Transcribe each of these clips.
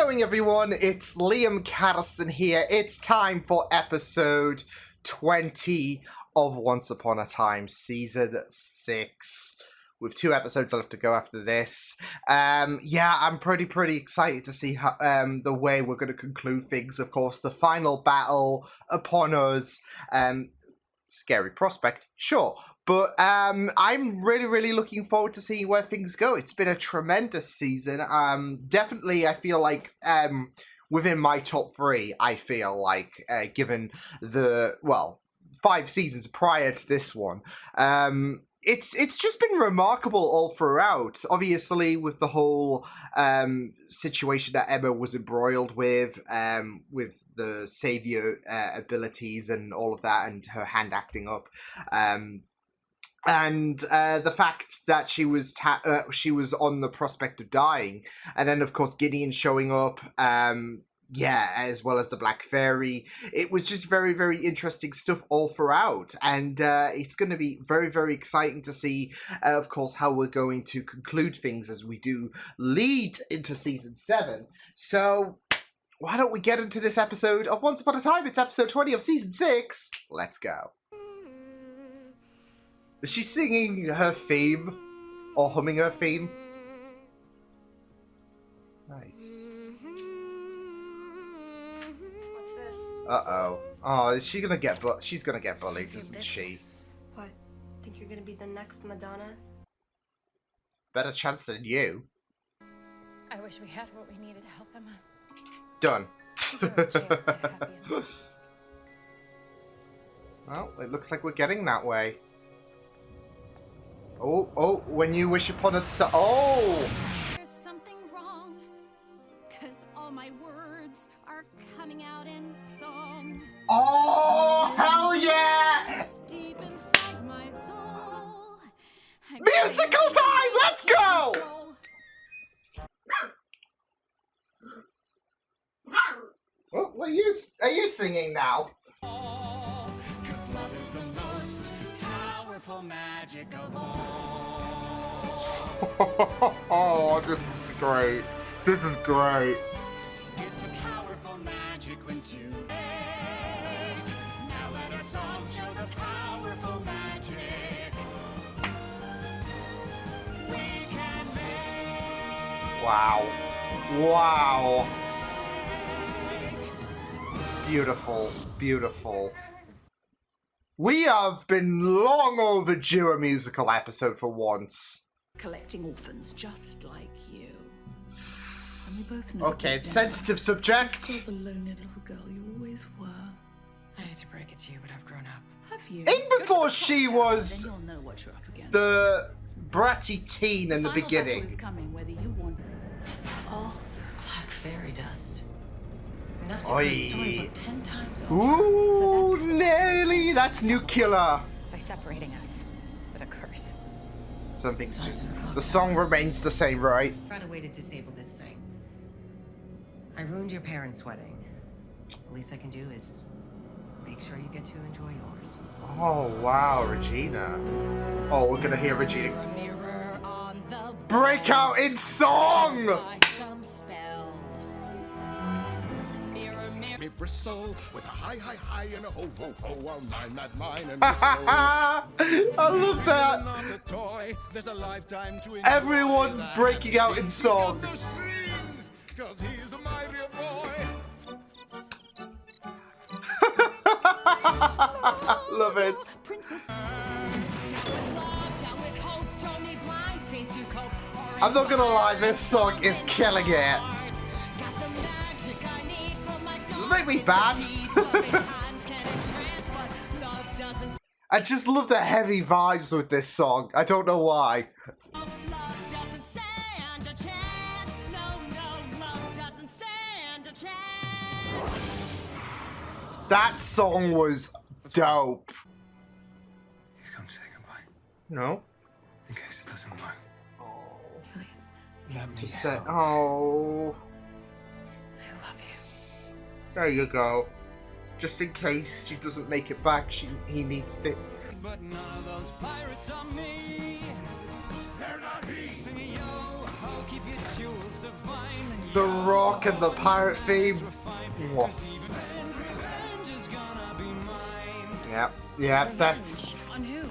going, everyone? It's Liam Caddison here. It's time for episode 20 of Once Upon a Time Season 6. With 2 episodes left to go after this. Yeah, I'm pretty excited to see how, the way we're going to conclude things. Of course, the final battle upon us. Scary prospect, sure. But I'm really looking forward to seeing where things go. It's been a tremendous season. Definitely, I feel like within my top 3, I feel like, given the, 5 seasons prior to this one. It's just been remarkable all throughout. Obviously, with the whole situation that Emma was embroiled with the savior abilities and all of that, and her hand acting up, and the fact that she was on the prospect of dying, and then of course Gideon showing up. Yeah, as well as the Black Fairy. It was just very interesting stuff all throughout. And it's going to be very exciting to see, of course, how we're going to conclude things as we do lead into Season 7. So, why don't we get into this episode of Once Upon a Time? It's episode 20 of Season 6. Let's go. Is she singing her theme? Or humming her theme? Nice. Uh-oh. Oh, is she gonna get she's gonna get bullied, isn't she? What? Think you're gonna be the next Madonna? Better chance than you. I wish we had what we needed to help Emma. Done. Chance, Well, it looks like we're getting that way. Oh, when you wish upon a star. Oh! There's something wrong, 'cause all my words are coming out in song. Oh, hell yeah! Deep inside my soul. Musical time! Let's go! Oh, are you singing now? 'Cause love is the most powerful magic of all. Oh, this is great. This is great. It's a powerful magic when two make. Now let our song show the powerful magic we can make. Wow. Beautiful. We have been long overdue a musical episode for once. Collecting orphans just like you. And we both know. Okay, it's sensitive subject. Still the lonely little girl you always were. I hate to break it to you, but I've grown up. Have you? In before she was Then you'll know what you're up against. the bratty teen in the Final battle beginning. is coming, whether you want. Is that all? Black fairy dust. Enough to Oi. put a storybook 10 times over. Ooh, So Nelly, that's nuclear. By separating us with a curse. Something's just... The song remains the same, right? Find a way to disable this thing. I ruined your parents' wedding. The least I can do is make sure you get to enjoy yours. Oh, wow, Regina. Oh, we're gonna hear Regina break out in song! Me bristle with a hi and a ho I'll mind that mine and whistle. I love that. Not a toy. There's a lifetime to enjoy. Everyone's breaking out in song. He's got the strings, 'cause he's a mighty boy. Love it. I'm not gonna lie, this song is killing it. Does it make me bad? I just love the heavy vibes with this song. I don't know why. That song was dope. You come say goodbye. No. In case it doesn't work. Oh. Let me Just say, help. oh. I love you. There you go. Just in case she doesn't make it back, he needs to. But none of those pirates are me. They're not he. Singing yo ho The Rock and the pirate theme. Mwah. Yep, yeah, that's On who?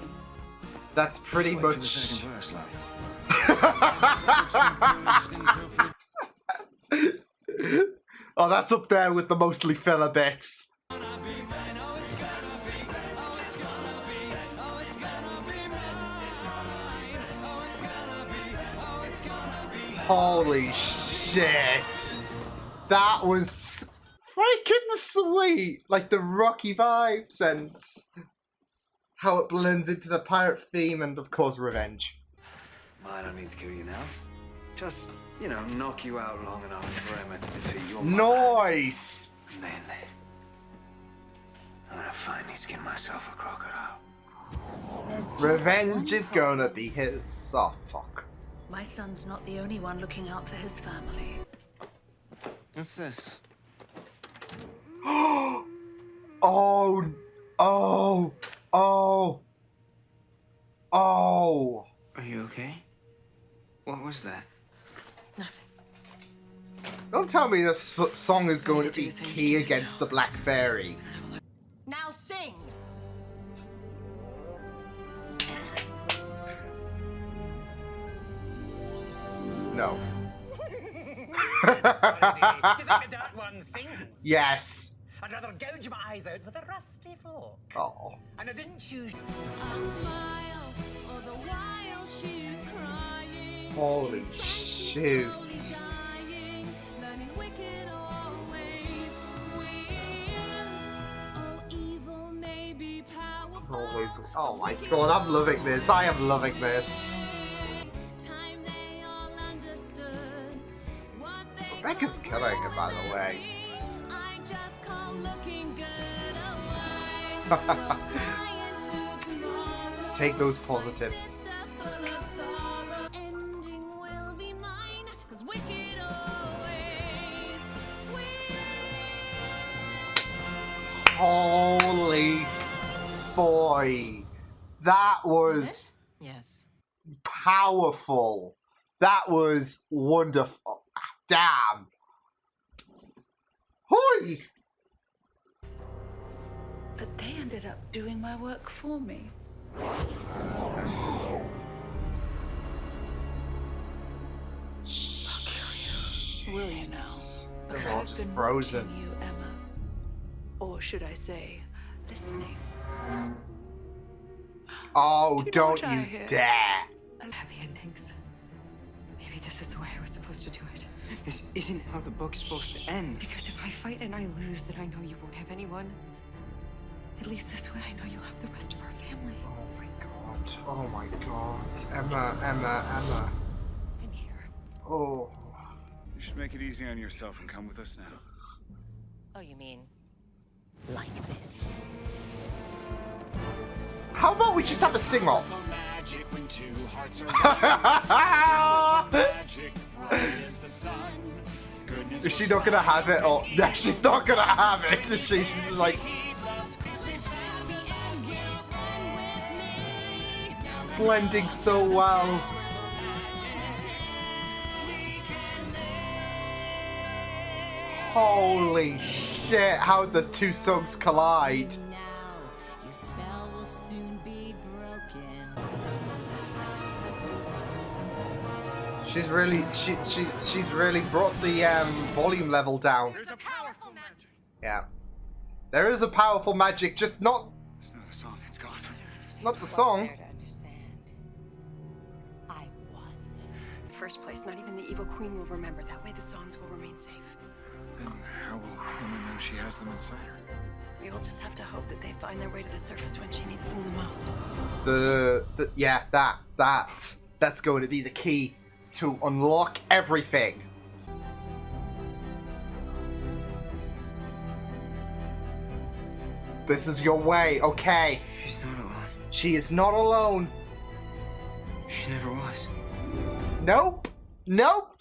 that's pretty much. Oh, that's up there with the mostly filler bits. Holy shit. That was freaking sweet. Like the Rocky vibes and how it blends into the pirate theme and of course revenge. I don't need to kill you now. Just, you know, knock you out long enough for Emma to defeat your Nice! And then I'm gonna finally skin myself a crocodile. Revenge is gonna be his. Oh, fuck. My son's not the only one looking out for his family. What's this? Oh, oh, oh, oh. Are you okay? What was that? Nothing. Don't tell me this song is going to be key against the Black Fairy. Now sing! No. That one sings. Yes. I'd rather gouge my eyes out with a rusty fork. Oh. And I didn't choose. I'll smile all the while she's crying. Holy She's shoot. slowly dying, learning wicked always wins. Oh, evil may be powerful. Always. Oh my god, I'm loving this. I am loving this. Time they all understood what they Rebecca's killing it, by the way. I just call looking good away. We'll fly into tomorrow. Take those positives. Sister full of sorrow. Ending will be mine, 'cause wicked always wins. Holy boy. That was Yes. powerful. That was wonderful. Damn. Hoi. But they ended up doing my work for me. Will you now? They're Because all I've just been frozen. watching you, Emma. Or should I say, listening. Oh, Do you know don't what I you hear? dare. Happy endings. Maybe this is the way I was supposed to do it. This isn't how the book's supposed to end. Because if I fight and I lose, then I know you won't have anyone. At least this way I know you'll have the rest of our family. Oh my god. Oh my god. Emma. I'm here. Oh. You should make it easy on yourself and come with us now. Oh, you mean like this? How about we just have a sing-off? Magic when two hearts are magic bright as the sun. Goodness Is she not gonna have it? Or no, she's not gonna have it. Is she? She's just like blending so well. Holy shit! How the two songs collide. Your spell will soon be broken. She's really brought the volume level down. There's a powerful magic. Yeah, there is a powerful magic, just not It's not a song, it's gone. the song. There to understand. I won. In the first place, not even the evil queen will remember. That way the songs will remain safe. Then how will Emma know she has them inside her? We will just have to hope that they find their way to the surface when she needs them the most. Yeah, that's going to be the key to unlock everything. This is your way, okay? She's not alone. She is not alone. She never was. Nope. Nope.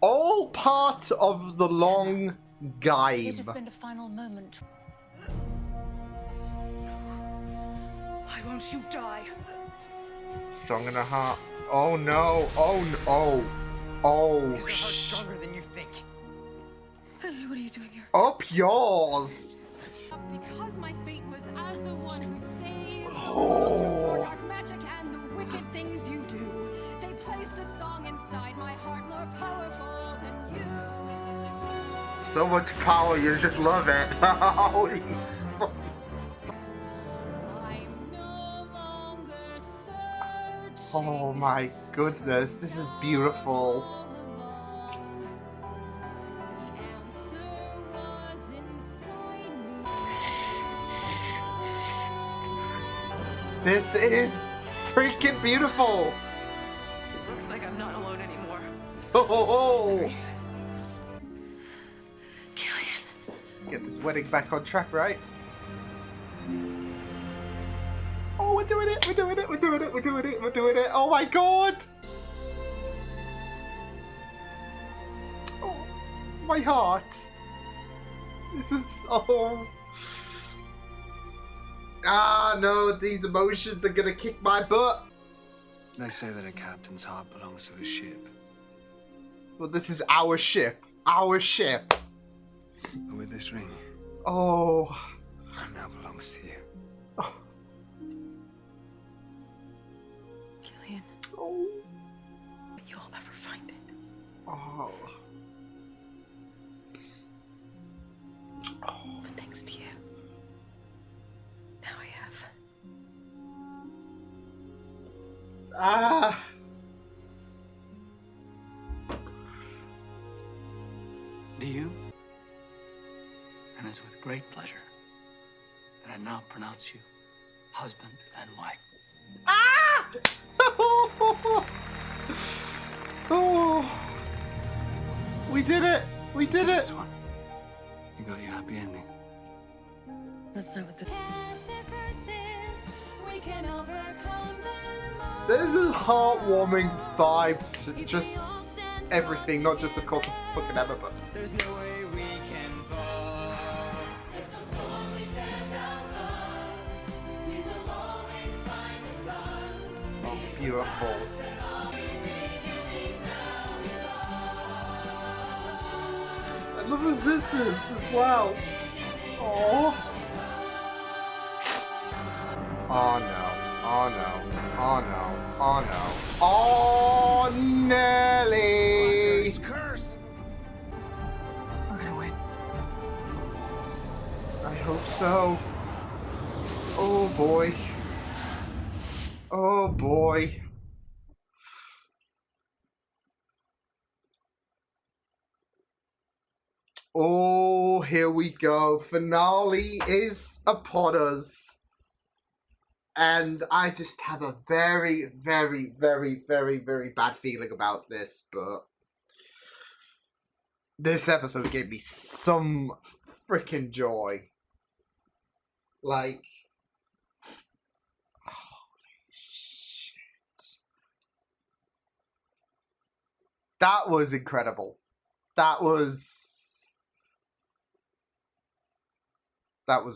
All part of the long game. Here to spend a final moment. Why won't you die? Song in her heart. Oh no. Oh no. Oh. Oh, These are stronger than you think. Henry, what are you doing here? Up yours. Because my fate was as the one who'd save Oh. for dark magic and the wicked things you do. They placed a song inside my heart more powerful than you. So much power, you just love it. Holy fuck. I'm no longer searching. Oh my goodness, this is beautiful. All along. The answer was inside me. This is freaking beautiful. Looks like I'm not alone anymore. Oh, Killian. get this wedding back on track, right? Oh, we're doing it, we're doing it, we're doing it, we're doing it, we're doing it. Oh my god. Oh, my heart. This is so... Ah, no, these emotions are gonna kick my butt. They say that a captain's heart belongs to his ship. Well, this is our ship. Our ship. But with this ring, Oh. it now belongs to you. Killian, Oh. you'll never find it. Oh. But thanks to you, now I have. Ah. Do you? And it's with great pleasure that I now pronounce you husband and wife. Ah! Oh. We did it. We did it. This one. You got your happy ending. That's not what the. As their curses, we can overcome them all. There's a heartwarming vibe to just everything, not just, of course, a fucking Emma, but... There's no way we can fall. There's no storm we can't outrun. We will always find the sun. Oh, beautiful. I love her sisters as well. Oh. Oh no. Oh no. Oh no. Oh no. Oh, Nelly. Curse! We're gonna win. I hope so. Oh boy. Oh boy. Oh, here we go. Finale is upon us. And I just have a very, very, very, very, very bad feeling about this, but this episode gave me some freaking joy. Like, holy shit. That was incredible. That was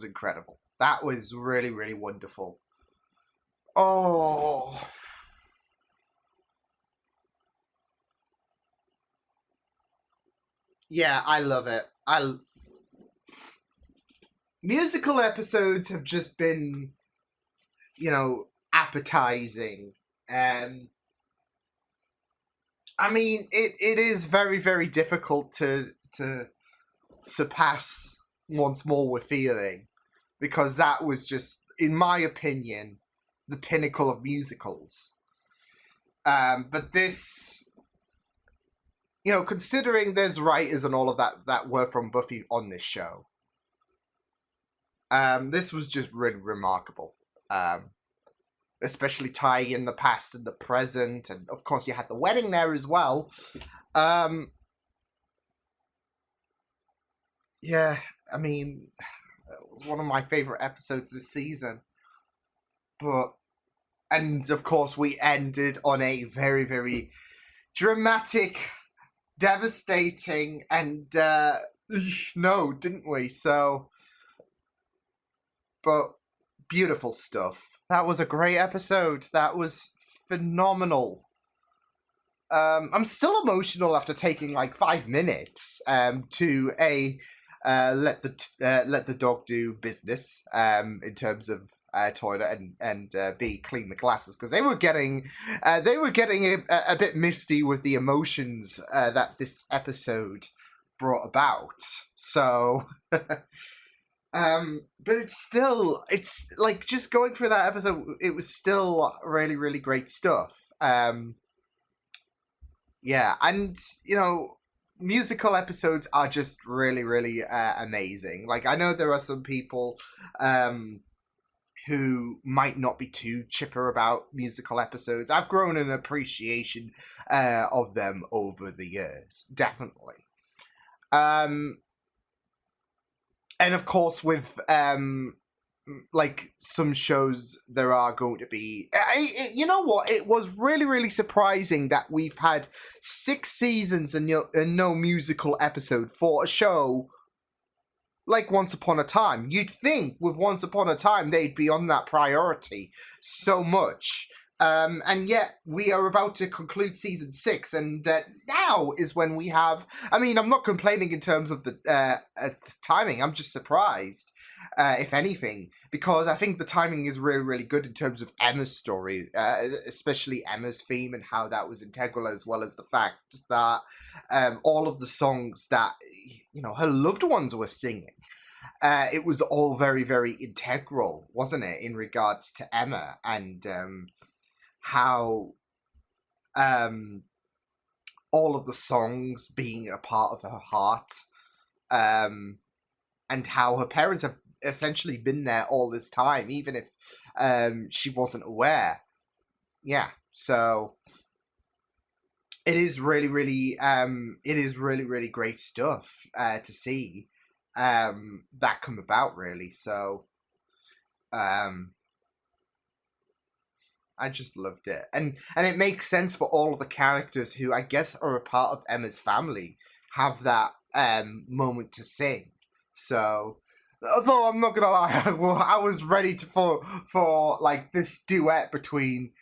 incredible. That was really, really wonderful. Oh. Yeah, I love it. Musical episodes have just been, you know, appetizing. I mean, it is very, very difficult to surpass Once More We're Feeling, because that was just, in my opinion, the pinnacle of musicals. But this, you know, considering there's writers and all of that were from Buffy on this show, this was just really remarkable. Especially tying in the past and the present, and of course you had the wedding there as well. Yeah, I mean, it was one of my favorite episodes this season. And of course we ended on a very, very dramatic, devastating, and no, didn't we? So, but beautiful stuff. That was a great episode. That was phenomenal. I'm still emotional after taking like 5 minutes to let the dog do business in terms of toilet and B, clean the glasses, because they were getting a bit misty with the emotions that this episode brought about. So but it's like, just going through that episode, it was still really, really great stuff. Yeah, and musical episodes are just really, really amazing. Like, I know there are some people who might not be too chipper about musical episodes. I've grown an appreciation of them over the years, definitely. And of course, with like some shows, there are going to be. You know what? It was really, really surprising that we've had 6 seasons and no musical episode for a show like Once Upon a Time. You'd think with Once Upon a Time they'd be on that priority so much. And yet we are about to conclude season 6, and now is when we have. I mean, I'm not complaining in terms of the timing. I'm just surprised, if anything, because I think the timing is really, really good in terms of Emma's story, especially Emma's theme and how that was integral, as well as the fact that all of the songs that her loved ones were singing. It was all very, very integral, wasn't it, in regards to Emma, and how all of the songs being a part of her heart, and how her parents have essentially been there all this time, even if she wasn't aware. Yeah, so it is really, really really great stuff to see that come about, really. So I just loved it, and it makes sense for all of the characters who I guess are a part of Emma's family have that moment to sing. So, although I'm not gonna lie, I was ready for like this duet between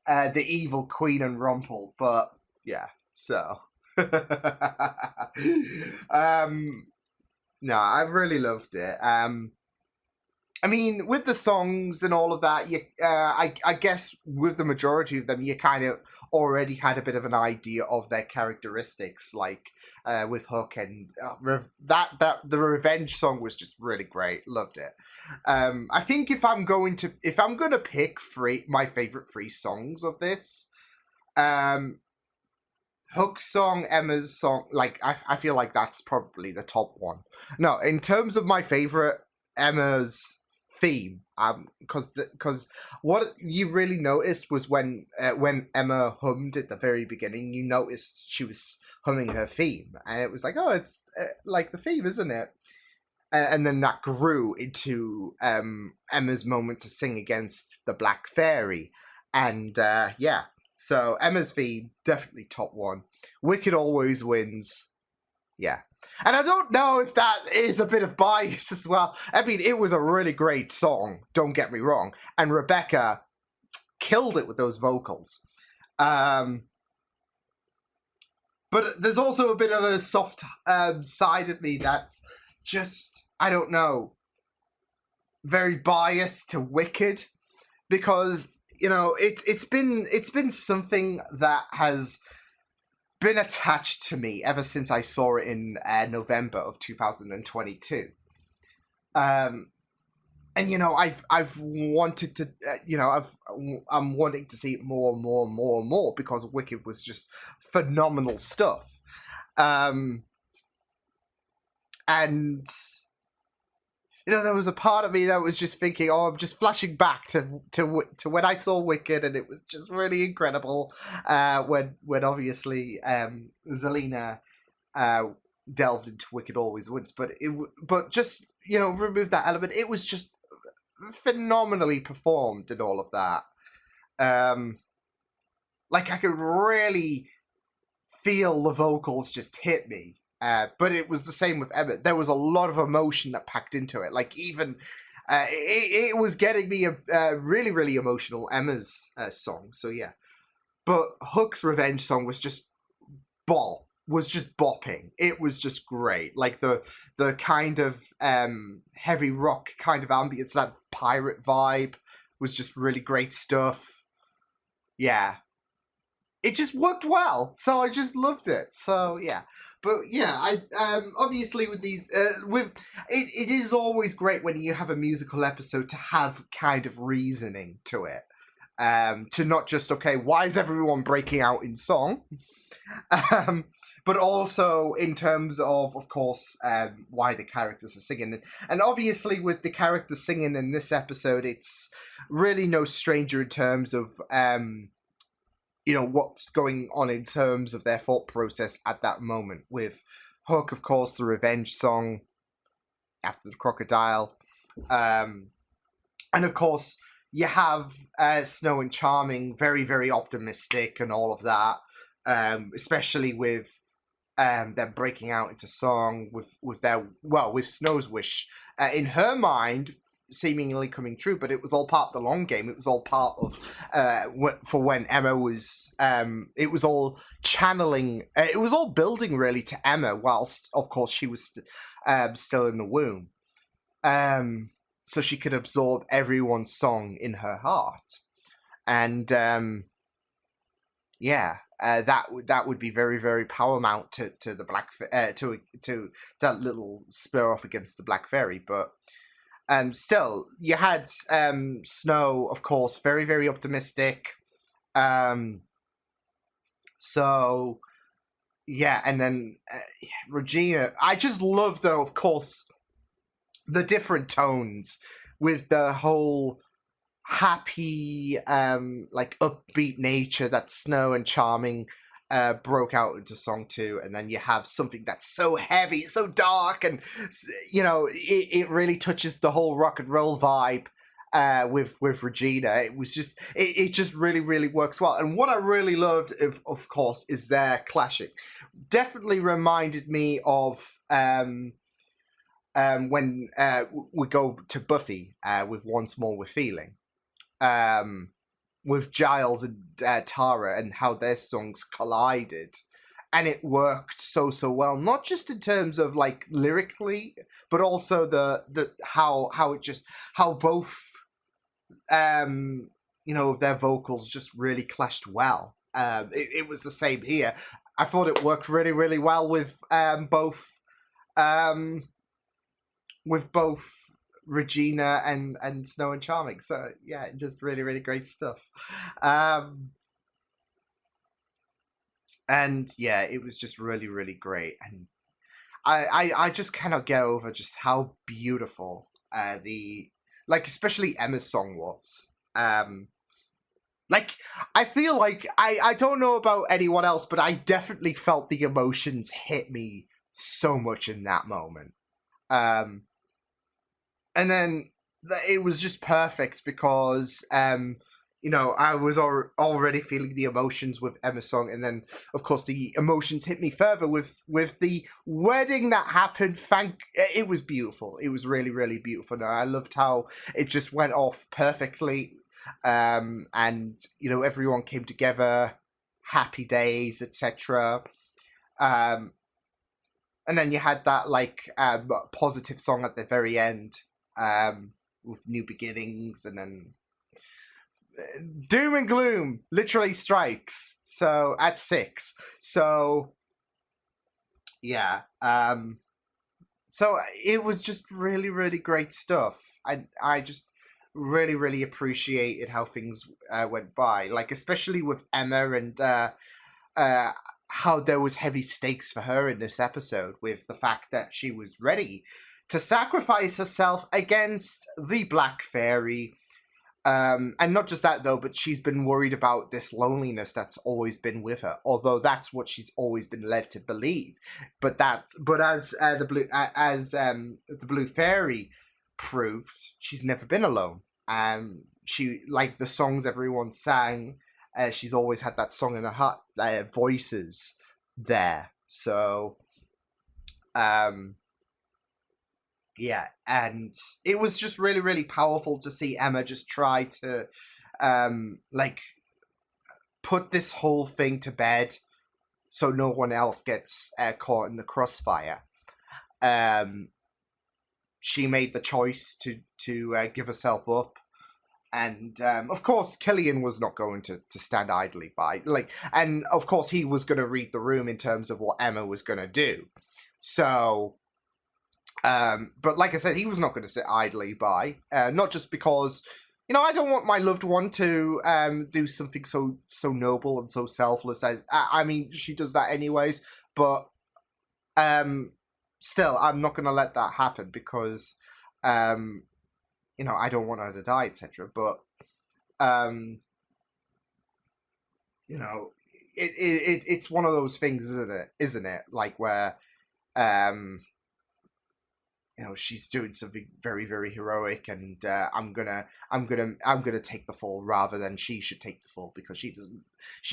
the evil queen and Rumpel, but yeah. So, no, I really loved it. I mean, with the songs and all of that, I guess with the majority of them, you kind of already had a bit of an idea of their characteristics, like with Hook, and the Revenge song was just really great. Loved it. I think if I'm gonna pick my favorite 3 songs of this, Hook's song, Emma's song, like I feel like that's probably the top one. No, in terms of my favorite, Emma's theme, because what you really noticed was when Emma hummed at the very beginning, you noticed she was humming her theme, and it was like, oh, it's like the theme, isn't it? And then that grew into Emma's moment to sing against the Black Fairy, and yeah, so Emma's theme, definitely top 1. Wicked always wins. Yeah. And I don't know if that is a bit of bias as well. I mean, it was a really great song, don't get me wrong. And Rebecca killed it with those vocals. But there's also a bit of a soft side of me that's just, I don't know, very biased to Wicked. Because, it's been something that has been attached to me ever since I saw it in November of 2022. And I've wanted to, I'm wanting to see it more and more and more and more, because Wicked was just phenomenal stuff. And there was a part of me that was just thinking, oh, I'm just flashing back to when I saw Wicked, and it was just really incredible. When obviously Zelina delved into Wicked Always Wins, but just remove that element. It was just phenomenally performed and all of that. Like, I could really feel the vocals just hit me. But it was the same with Emma. There was a lot of emotion that packed into it. Like, even it was getting me a really, really emotional Emma's song. So yeah, but Hook's revenge song was just bopping. It was just great. Like the kind of heavy rock kind of ambience, that pirate vibe was just really great stuff. Yeah. It just worked well. So I just loved it. So yeah. But yeah, I obviously with these it is always great when you have a musical episode to have kind of reasoning to it. To not just, okay, why is everyone breaking out in song? But also in terms of course, why the characters are singing. And obviously with the characters singing in this episode, it's really no stranger in terms of, what's going on in terms of their thought process at that moment. With Hook, of course, the revenge song, After the Crocodile. And of course, you have Snow and Charming, very, very optimistic and all of that. Especially with them breaking out into song with Snow's wish in her mind seemingly coming true, but it was all part of the long game. It was all part of for when Emma was it was all channeling, it was all building really to Emma, whilst of course she was still in the womb, so she could absorb everyone's song in her heart. And that would be very, very paramount to the Black to that little spur off against the Black Fairy. But still, you had Snow, of course, very, very optimistic. So yeah, and then Regina. I just love, though, of course, the different tones with the whole happy, like upbeat nature that Snow and Charming broke out into song 2, and then you have something that's so heavy, so dark, and it really touches the whole rock and roll vibe with Regina. It was just it just really, really works well. And what I really loved, of course, is their clashing. Definitely reminded me of when we go to Buffy with Once More With Feeling. With Giles and Tara, and how their songs collided, and it worked so well. Not just in terms of like lyrically, but also the how both their vocals just really clashed well. It was the same here. I thought it worked really, really well with both Regina and Snow and Charming. So yeah, just really, really great stuff. And yeah, it was just really, really great. And I just cannot get over just how beautiful especially Emma's song was. Like, I feel like I don't know about anyone else, but I definitely felt the emotions hit me so much in that moment. And then it was just perfect because, I was already feeling the emotions with Emma's song. And then, of course, the emotions hit me further with the wedding that happened. It was beautiful. It was really, really beautiful. And I loved how it just went off perfectly. And, everyone came together, happy days, etc. And then you had that, positive song at the very end. With New Beginnings, and then doom and gloom literally strikes. So at 6. So yeah. So it was just really, really great stuff. I just really, really appreciated how things went by. Like, especially with Emma and how there was heavy stakes for her in this episode, with the fact that she was ready to sacrifice herself against the Black Fairy. And not just that, though, but she's been worried about this loneliness that's always been with her, although that's what she's always been led to believe. But as the Blue Fairy proved, she's never been alone. She, like the songs everyone sang, she's always had that song in her heart, voices there. So, yeah, and it was just really, really powerful to see Emma just try to, put this whole thing to bed so no one else gets caught in the crossfire. She made the choice to give herself up. And, of course, Killian was not going to stand idly by. And, of course, he was going to read the room in terms of what Emma was going to do. So, but like I said, he was not going to sit idly by. Not just because, I don't want my loved one to do something so noble and so selfless. As I mean, she does that anyways. But still, I'm not going to let that happen because... I don't want her to die, etc. But, it's one of those things, isn't it? Like where, she's doing something very, very heroic, and I'm gonna take the fall rather than she should take the fall because she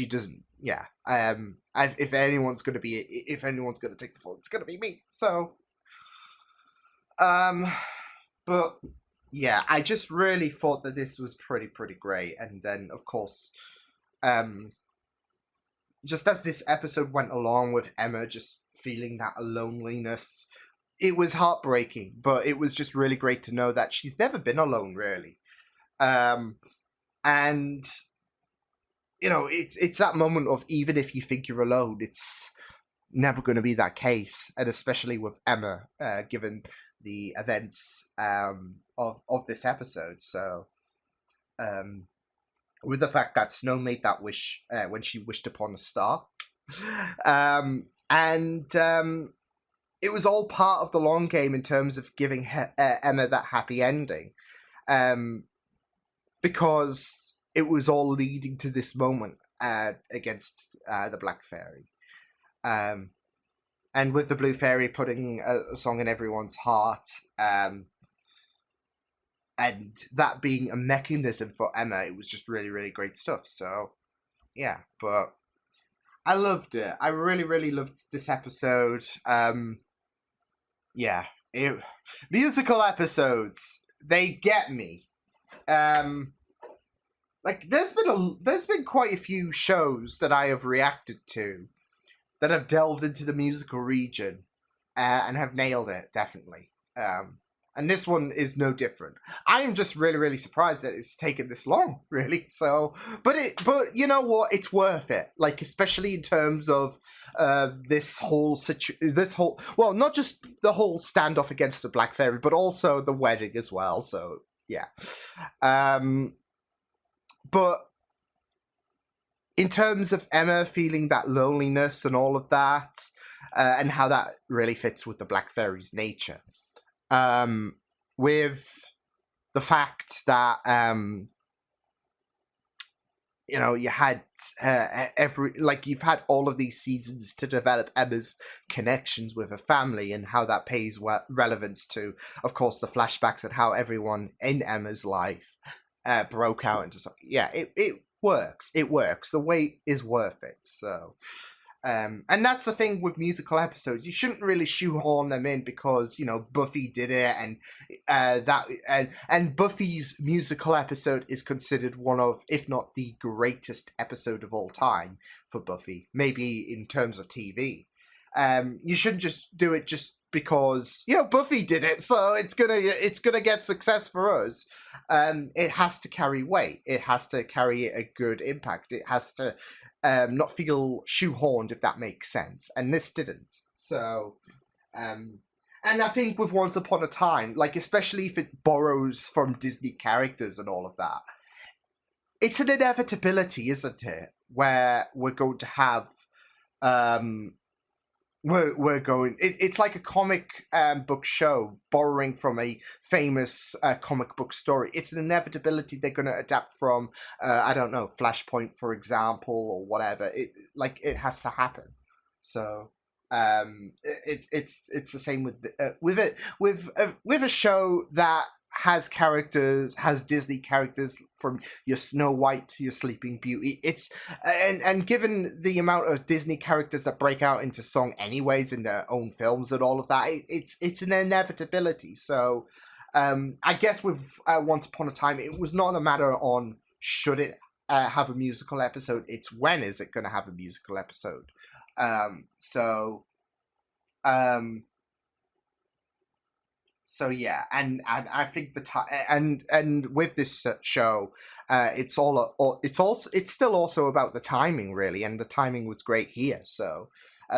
doesn't. Yeah. If anyone's gonna take the fall, it's gonna be me. So, but. Yeah, I just really thought that this was pretty great. And then, of course, just as this episode went along with Emma just feeling that loneliness, it was heartbreaking, but it was just really great to know that she's never been alone, really. And, it's that moment of even if you think you're alone, it's never going to be that case. And especially with Emma, given the events of this episode. So with the fact that Snow made that wish when she wished upon a star, and it was all part of the long game in terms of giving Emma that happy ending, because it was all leading to this moment against the Black Fairy. And with the Blue Fairy putting a song in everyone's heart, and that being a mechanism for Emma, it was just really, really great stuff. So, yeah, but I loved it. I really, really loved this episode. Musical episodes, they get me. There's been quite a few shows that I have reacted to that have delved into the musical region and have nailed it, definitely. And this one is no different. I am just really, really surprised that it's taken this long, really. So, but you know what? It's worth it. Like, especially in terms of not just the whole standoff against the Black Fairy, but also the wedding as well. So, yeah. But in terms of Emma feeling that loneliness and all of that, and how that really fits with the Black Fairy's nature, with the fact that you had you've had all of these seasons to develop Emma's connections with her family and how that pays relevance to, of course, the flashbacks and how everyone in Emma's life broke out into something. Yeah, it works. It works. The wait is worth it. So, and that's the thing with musical episodes. You shouldn't really shoehorn them in because Buffy did it, and Buffy's musical episode is considered one of, if not the greatest episode of all time for Buffy. Maybe in terms of TV. You shouldn't just do it just because Buffy did it, so it's gonna get success for us. It has to carry weight. It has to carry a good impact. It has to not feel shoehorned, if that makes sense. And this didn't. So, and I think with Once Upon a Time, especially if it borrows from Disney characters and all of that, it's an inevitability, isn't it? Where we're going to have it's like a comic book show borrowing from a famous comic book story. It's an inevitability they're going to adapt from, I don't know, Flashpoint, for example, or whatever. It has to happen. So it's the same with a show that has Disney characters from your Snow White to your Sleeping Beauty. And given the amount of Disney characters that break out into song anyways in their own films and all of that, it's an inevitability. So I guess with Once Upon a Time, it was not a matter on should it have a musical episode. It's when is it going to have a musical episode. So yeah, and I think the time and with this show, it's still also about the timing really, and the timing was great here. So,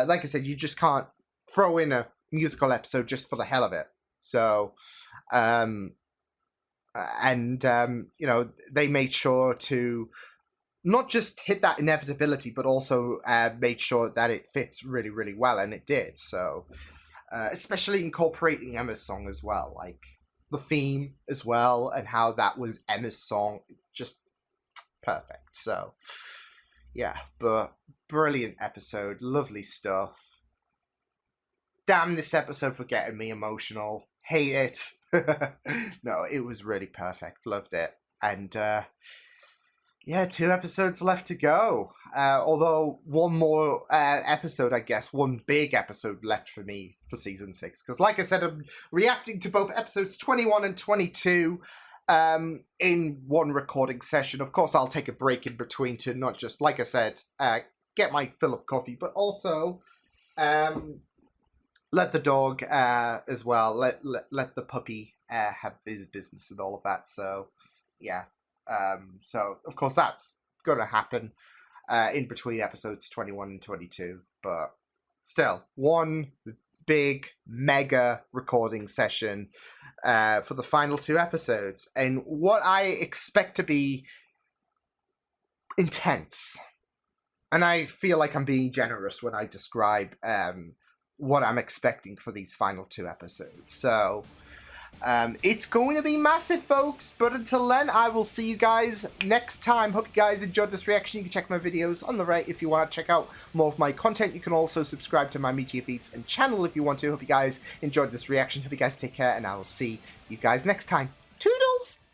like I said, you just can't throw in a musical episode just for the hell of it. So, you know, they made sure to not just hit that inevitability, but also made sure that it fits really, really well, and it did. So. Especially incorporating Emma's song as well, like the theme as well, and how that was Emma's song, just perfect. So, yeah, but brilliant episode, lovely stuff. Damn this episode for getting me emotional. Hate it. No, it was really perfect. Loved it. And, yeah, 2 episodes left to go. Although one more episode, I guess, one big episode left for me for season 6. Because like I said, I'm reacting to both episodes 21 and 22 in one recording session. Of course, I'll take a break in between to not just, like I said, get my fill of coffee, but also let the dog as well, let the puppy have his business and all of that. So, yeah. So, of course, that's going to happen in between episodes 21 and 22. But still, one big, mega recording session for the final 2 episodes. And what I expect to be intense. And I feel like I'm being generous when I describe what I'm expecting for these final 2 episodes. So... it's going to be massive, folks, but until then, I will see you guys next time. Hope you guys enjoyed this reaction. You can check my videos on the right if you want to check out more of my content. You can also subscribe to my media feeds and channel if you want to. Hope you guys enjoyed this reaction. Hope you guys take care, and I will see you guys next time. Toodles!